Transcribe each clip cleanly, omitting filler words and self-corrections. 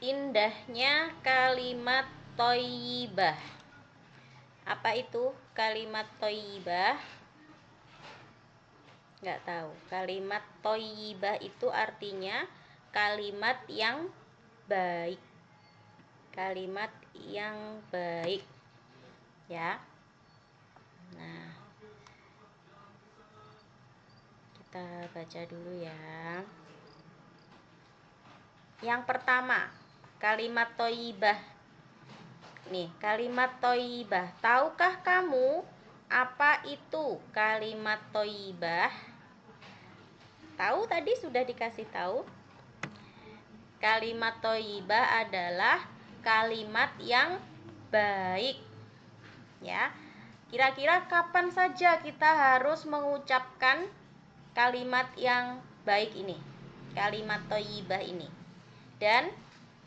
indahnya kalimat thayyibah. Apa itu kalimat thayyibah? Nggak tahu. Kalimat thayyibah itu artinya kalimat yang baik. Kalimat yang baik. Ya. Nah, kita baca dulu ya. Yang pertama, kalimat thayyibah. Nih, kalimat thayyibah. Tahukah kamu apa itu kalimat thayyibah? Tahu, tadi sudah dikasih tahu. Kalimat thayyibah adalah kalimat yang baik. Ya. Kira-kira kapan saja kita harus mengucapkan kalimat yang baik ini? Kalimat thayyibah ini. Dan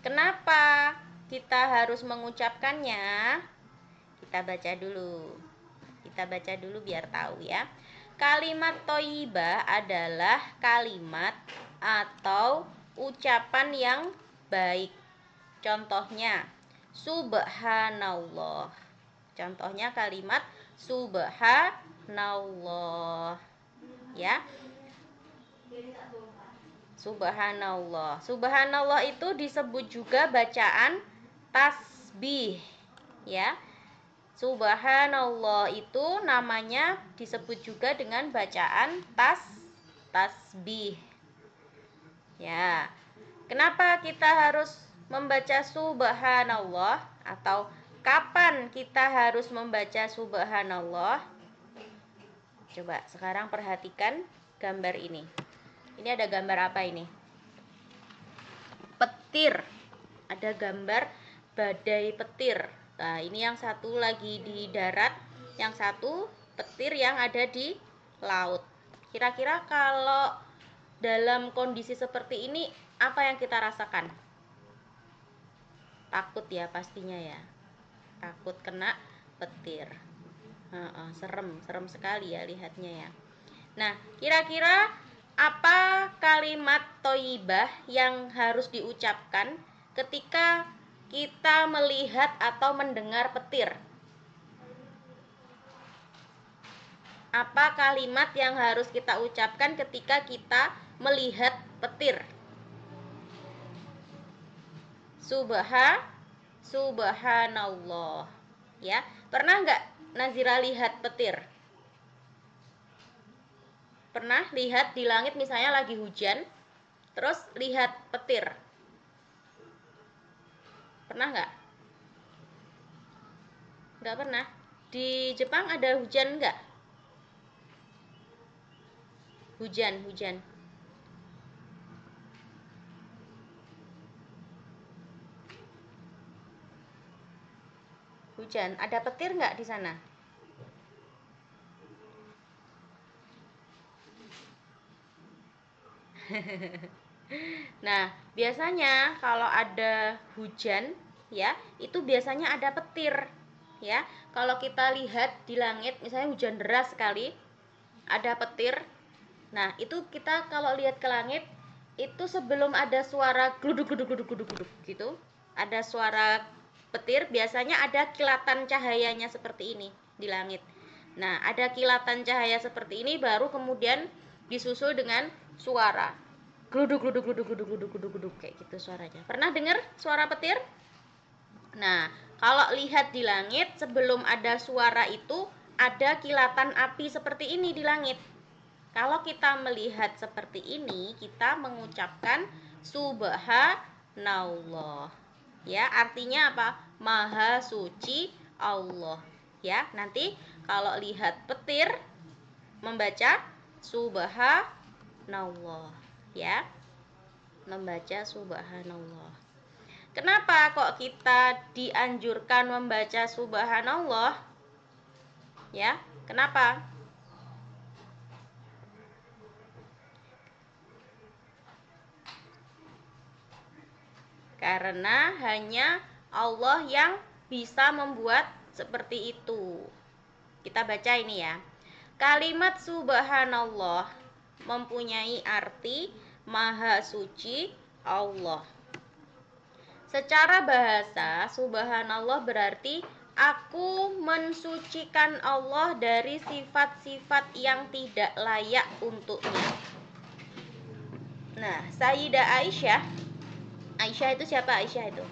kenapa kita harus mengucapkannya? Kita baca dulu. Kita baca dulu biar tahu ya. Kalimat thayyibah adalah kalimat atau ucapan yang baik. Contohnya, subhanallah. Contohnya kalimat subhanallah. Ya. Subhanallah. Subhanallah itu disebut juga bacaan tasbih. Ya. Subhanallah itu namanya disebut juga dengan bacaan tasbih. Ya. Kenapa kita harus membaca subhanallah, atau kapan kita harus membaca subhanallah? Coba sekarang perhatikan gambar ini. Ini ada gambar apa ini? Petir. Ada gambar badai petir. Nah, ini yang satu lagi di darat, yang satu petir yang ada di laut. Kira-kira kalau dalam kondisi seperti ini, apa yang kita rasakan? Takut ya pastinya ya. Takut kena petir. Serem sekali ya lihatnya ya. Nah, kira-kira apa kalimat thayyibah yang harus diucapkan ketika kita melihat atau mendengar petir? Apa kalimat yang harus kita ucapkan ketika kita melihat petir? Subhanallah. Ya, pernah nggak Nazira lihat petir? Pernah lihat di langit misalnya lagi hujan, terus lihat petir? Pernah nggak? Nggak pernah. Di Jepang ada hujan nggak? Hujan. Hujan. Ada petir nggak di sana? Nah, biasanya kalau ada hujan ya, itu biasanya ada petir ya. Kalau kita lihat di langit misalnya hujan deras sekali, ada petir. Nah, itu kita kalau lihat ke langit itu sebelum ada suara gluduk gitu, ada suara petir, biasanya ada kilatan cahayanya seperti ini di langit. Nah, ada kilatan cahaya seperti ini baru kemudian disusul dengan suara gluduk kayak gitu suaranya. Pernah dengar suara petir? Nah, kalau lihat di langit sebelum ada suara itu ada kilatan api seperti ini di langit. Kalau kita melihat seperti ini, kita mengucapkan subhanallah. Ya, artinya apa? Maha suci Allah. Ya, nanti kalau lihat petir membaca subhanallah. Ya, membaca subhanallah. Kenapa kok kita dianjurkan membaca subhanallah? Ya, kenapa? Karena hanya Allah yang bisa membuat seperti itu. Kita baca ini ya. Kalimat subhanallah mempunyai arti maha suci Allah. Secara bahasa, subhanallah berarti aku mensucikan Allah dari sifat-sifat yang tidak layak untuknya. Nah, Sayyidah Aisyah, Aisyah itu siapa? Aisyah itu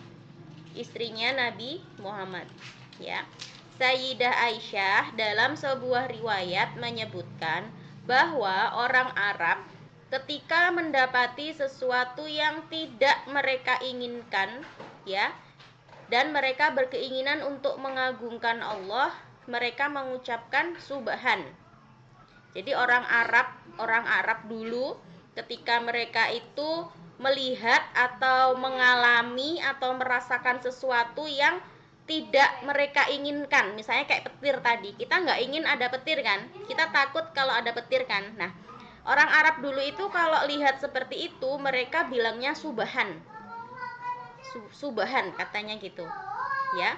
istrinya Nabi Muhammad, ya. Sayyidah Aisyah dalam sebuah riwayat menyebutkan bahwa orang Arab ketika mendapati sesuatu yang tidak mereka inginkan, ya, dan mereka berkeinginan untuk mengagungkan Allah, mereka mengucapkan subhan. Jadi orang Arab dulu ketika mereka itu melihat atau mengalami atau merasakan sesuatu yang tidak mereka inginkan, misalnya kayak petir tadi, kita nggak ingin ada petir kan, kita takut kalau ada petir kan. Nah, orang Arab dulu itu kalau lihat seperti itu mereka bilangnya subhan, subhan katanya gitu, ya.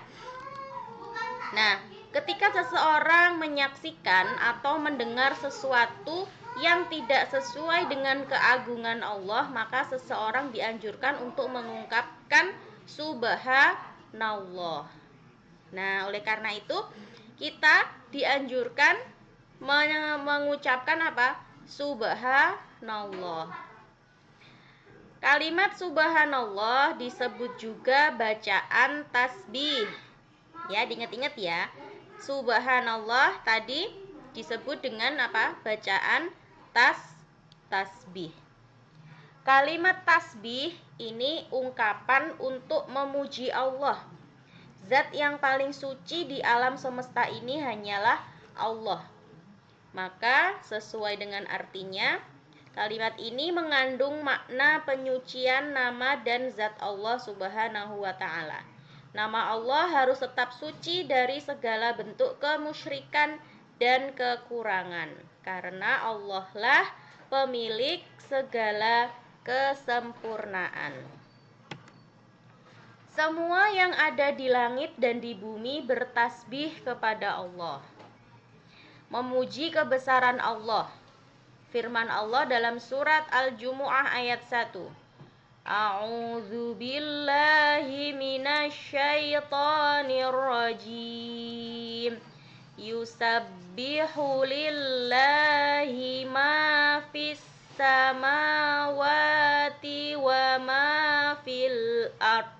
Nah, ketika seseorang menyaksikan atau mendengar sesuatu yang tidak sesuai dengan keagungan Allah, maka seseorang dianjurkan untuk mengungkapkan subhanallah. Nah, oleh karena itu kita dianjurkan mengucapkan apa? Subhanallah. Kalimat subhanallah disebut juga bacaan tasbih. Ya, diingat-ingat ya. Subhanallah tadi disebut dengan apa? Bacaan tasbih. Kalimat tasbih ini ungkapan untuk memuji Allah. Zat yang paling suci di alam semesta ini hanyalah Allah. Maka sesuai dengan artinya, kalimat ini mengandung makna penyucian nama dan zat Allah Subhanahu wa taala. Nama Allah harus tetap suci dari segala bentuk kemusyrikan dan kekurangan, karena Allah lah pemilik segala kesempurnaan. Semua yang ada di langit dan di bumi bertasbih kepada Allah, memuji kebesaran Allah. Firman Allah dalam surat Al-Jumu'ah ayat 1. A'udzu billahi minasyaitonir rajim. Yusabbihu lillahi ma fis samawati wa ma fil ard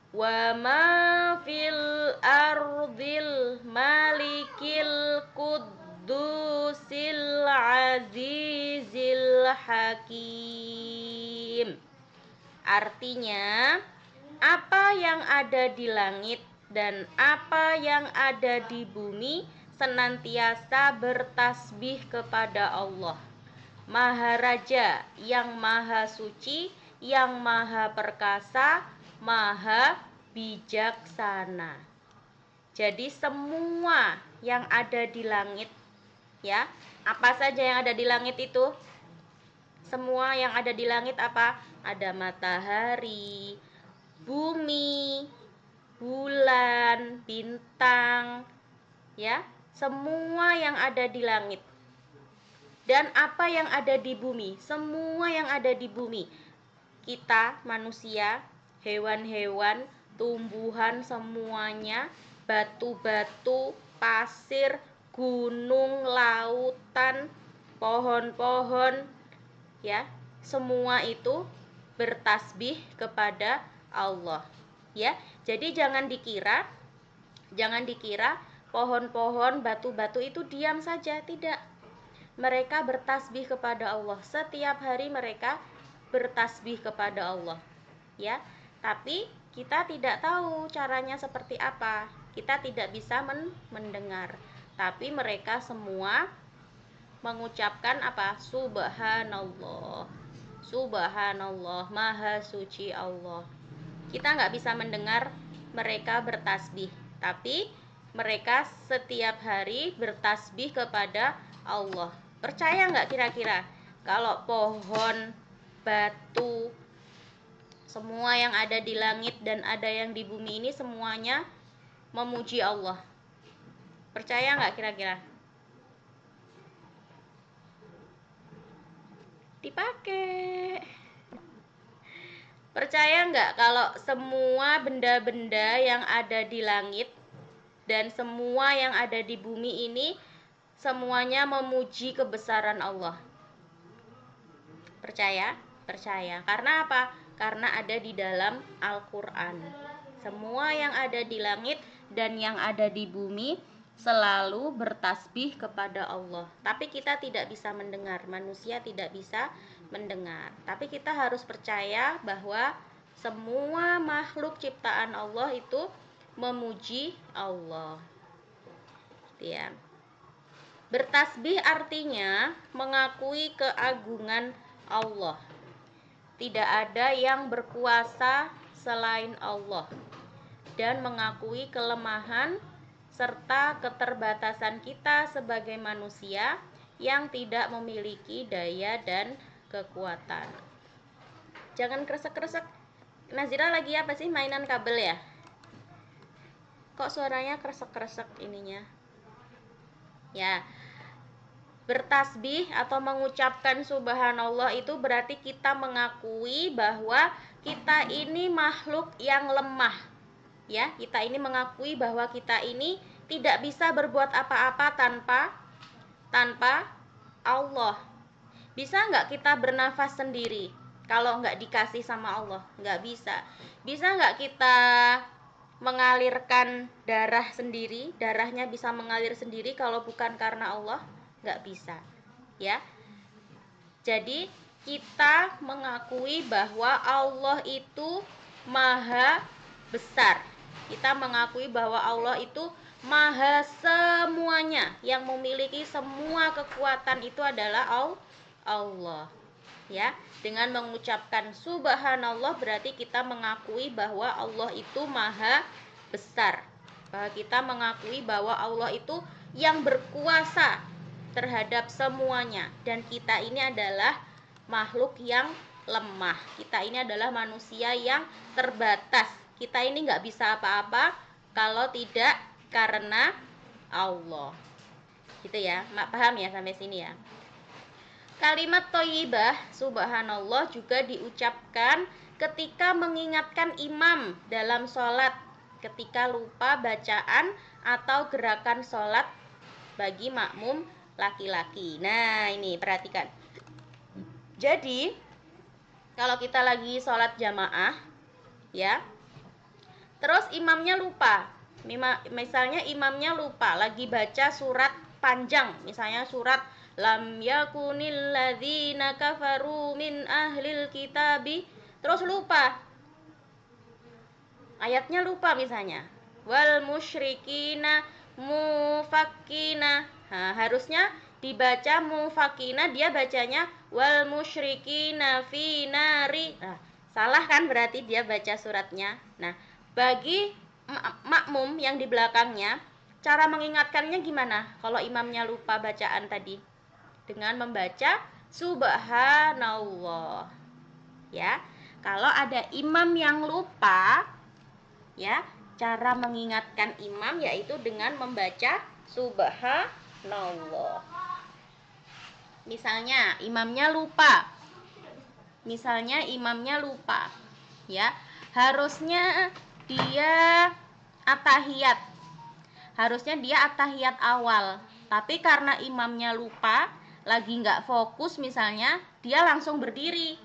wa ma fil ardil malikil Qudusil Azizil Hakim. Artinya, apa yang ada di langit dan apa yang ada di bumi senantiasa bertasbih kepada Allah, Maharaja yang maha suci, yang maha perkasa, maha bijaksana. Jadi semua yang ada di langit, ya, apa saja yang ada di langit itu? Semua yang ada di langit apa? Ada matahari, bumi, bulan, bintang, ya, semua yang ada di langit. Dan apa yang ada di bumi? Semua yang ada di bumi. Kita, manusia, hewan-hewan, tumbuhan, semuanya, batu-batu, pasir, gunung, lautan, pohon-pohon, ya, semua itu bertasbih kepada Allah, ya. Jadi jangan dikira pohon-pohon, batu-batu itu diam saja, tidak. Mereka bertasbih kepada Allah. Setiap hari mereka bertasbih kepada Allah, ya. Tapi kita tidak tahu caranya seperti apa. Kita tidak bisa mendengar. Tapi mereka semua mengucapkan apa? Subhanallah. Subhanallah, maha suci Allah. Kita nggak bisa mendengar mereka bertasbih, tapi mereka setiap hari bertasbih kepada Allah. Percaya nggak kira-kira kalau pohon, batu, semua yang ada di langit dan ada yang di bumi ini semuanya memuji Allah? Percaya nggak kira-kira? Dipakai. Percaya nggak kalau semua benda-benda yang ada di langit dan semua yang ada di bumi ini semuanya memuji kebesaran Allah? Percaya? Percaya. Karena apa? Karena ada di dalam Al-Quran. Semua yang ada di langit dan yang ada di bumi selalu bertasbih kepada Allah. Tapi kita tidak bisa mendengar, manusia tidak bisa mendengar. Tapi kita harus percaya bahwa semua makhluk ciptaan Allah itu memuji Allah. Ya. Bertasbih artinya mengakui keagungan Allah. Tidak ada yang berkuasa selain Allah dan mengakui kelemahan serta keterbatasan kita sebagai manusia yang tidak memiliki daya dan kekuatan. Jangan kresek-kresek. Nazira lagi apa sih, mainan kabel ya? Kok suaranya kresek-kresek ininya? Ya. Bertasbih atau mengucapkan subhanallah itu berarti kita mengakui bahwa kita ini makhluk yang lemah. Ya, kita ini mengakui bahwa kita ini tidak bisa berbuat apa-apa tanpa Allah. Bisa nggak kita bernafas sendiri kalau nggak dikasih sama Allah? Nggak bisa. Bisa nggak kita mengalirkan darah sendiri? Darahnya bisa mengalir sendiri kalau bukan karena Allah? Nggak bisa. Ya. Jadi kita mengakui bahwa Allah itu maha besar. Kita mengakui bahwa Allah itu maha semuanya, yang memiliki semua kekuatan itu adalah Allah. Ya, dengan mengucapkan subhanallah berarti kita mengakui bahwa Allah itu maha besar. Bahwa kita mengakui bahwa Allah itu yang berkuasa terhadap semuanya, dan kita ini adalah makhluk yang lemah. Kita ini adalah manusia yang terbatas. Kita ini nggak bisa apa-apa kalau tidak karena Allah. Gitu ya, Mak, paham ya sampai sini ya? Kalimat thayyibah subhanallah juga diucapkan ketika mengingatkan imam dalam sholat, ketika lupa bacaan atau gerakan sholat bagi makmum laki-laki. Nah, ini perhatikan. Jadi, kalau kita lagi sholat jamaah, ya, terus imamnya lupa. Misalnya imamnya lupa lagi baca surat panjang, misalnya surat lam yakunil ladzina kafaru min ahlil kitabi, terus lupa. Ayatnya lupa misalnya. Wal musyrikina mufakkina. Nah, harusnya dibaca mufakina, dia bacanya wal musyrikina fi nari. Nah, salah kan berarti dia baca suratnya. Nah, bagi makmum yang di belakangnya, cara mengingatkannya gimana kalau imamnya lupa bacaan tadi? Dengan membaca subhanallah. Ya. Kalau ada imam yang lupa, ya, cara mengingatkan imam yaitu dengan membaca subhanallah. Misalnya imamnya lupa. Ya. Harusnya dia atahiyat. Awal. Tapi karena imamnya lupa, lagi nggak fokus misalnya, dia langsung berdiri.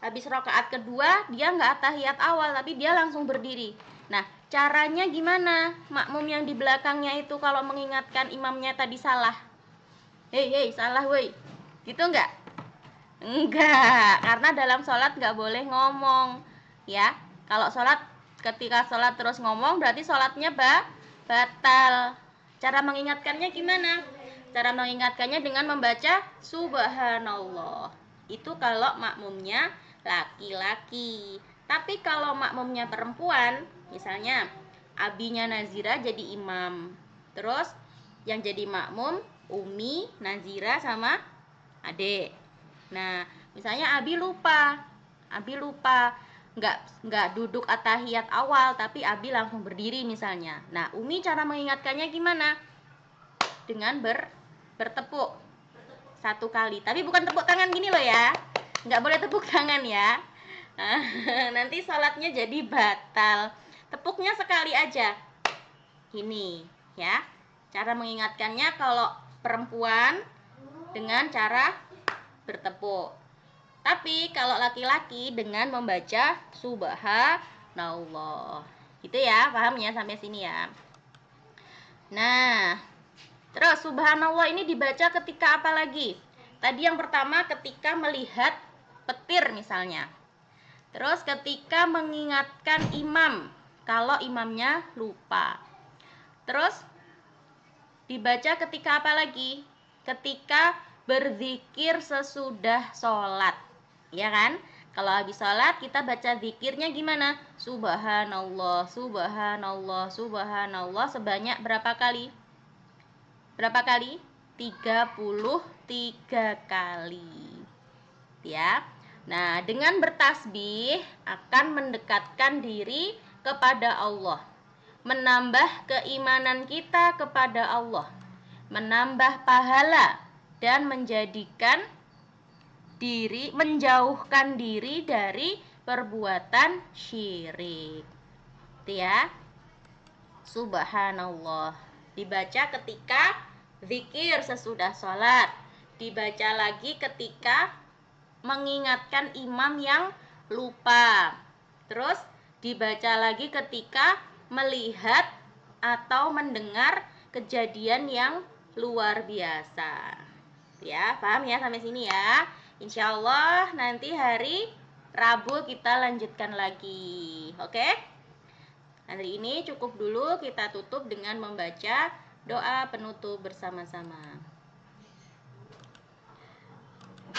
Habis rakaat kedua, dia nggak atahiyat awal, tapi dia langsung berdiri. Nah, caranya gimana? Makmum yang di belakangnya itu kalau mengingatkan imamnya tadi salah. Hei, salah woi. Gitu nggak? Enggak, karena dalam sholat nggak boleh ngomong. Ya, kalau ketika sholat terus ngomong, berarti sholatnya batal. Cara mengingatkannya gimana? Cara mengingatkannya dengan membaca subhanallah. Itu kalau makmumnya laki-laki. Tapi kalau makmumnya perempuan, misalnya abinya Nazira jadi imam, terus yang jadi makmum Umi, Nazira sama adik. Nah, misalnya Abi lupa nggak duduk atahiyat awal, tapi Abi langsung berdiri misalnya. Nah, Umi cara mengingatkannya gimana? Dengan bertepuk 1 kali, tapi bukan tepuk tangan gini loh ya, nggak boleh tepuk tangan ya. Nanti sholatnya jadi batal. Tepuknya sekali aja. Gini ya. Cara mengingatkannya kalau perempuan dengan cara bertepuk. Tapi kalau laki-laki dengan membaca subhanallah. Gitu ya, paham ya sampai sini ya. Nah, terus subhanallah ini dibaca ketika apa lagi? Tadi yang pertama ketika melihat petir misalnya. Terus ketika mengingatkan imam kalau imamnya lupa. Terus dibaca ketika apa lagi? Ketika berzikir sesudah sholat, ya kan? Kalau habis sholat kita baca zikirnya gimana? Subhanallah, subhanallah, subhanallah sebanyak berapa kali? Berapa kali? 33 kali. Ya. Nah, dengan bertasbih akan mendekatkan diri kepada Allah, menambah keimanan kita kepada Allah, menambah pahala dan menjauhkan diri dari perbuatan syirik. Itu ya. Subhanallah dibaca ketika zikir sesudah sholat, dibaca lagi ketika mengingatkan imam yang lupa, terus dibaca lagi ketika melihat atau mendengar kejadian yang luar biasa. Ya, paham ya sampai sini ya. Insya Allah nanti hari Rabu kita lanjutkan lagi. Oke? Hari ini cukup dulu, kita tutup dengan membaca doa penutup bersama-sama.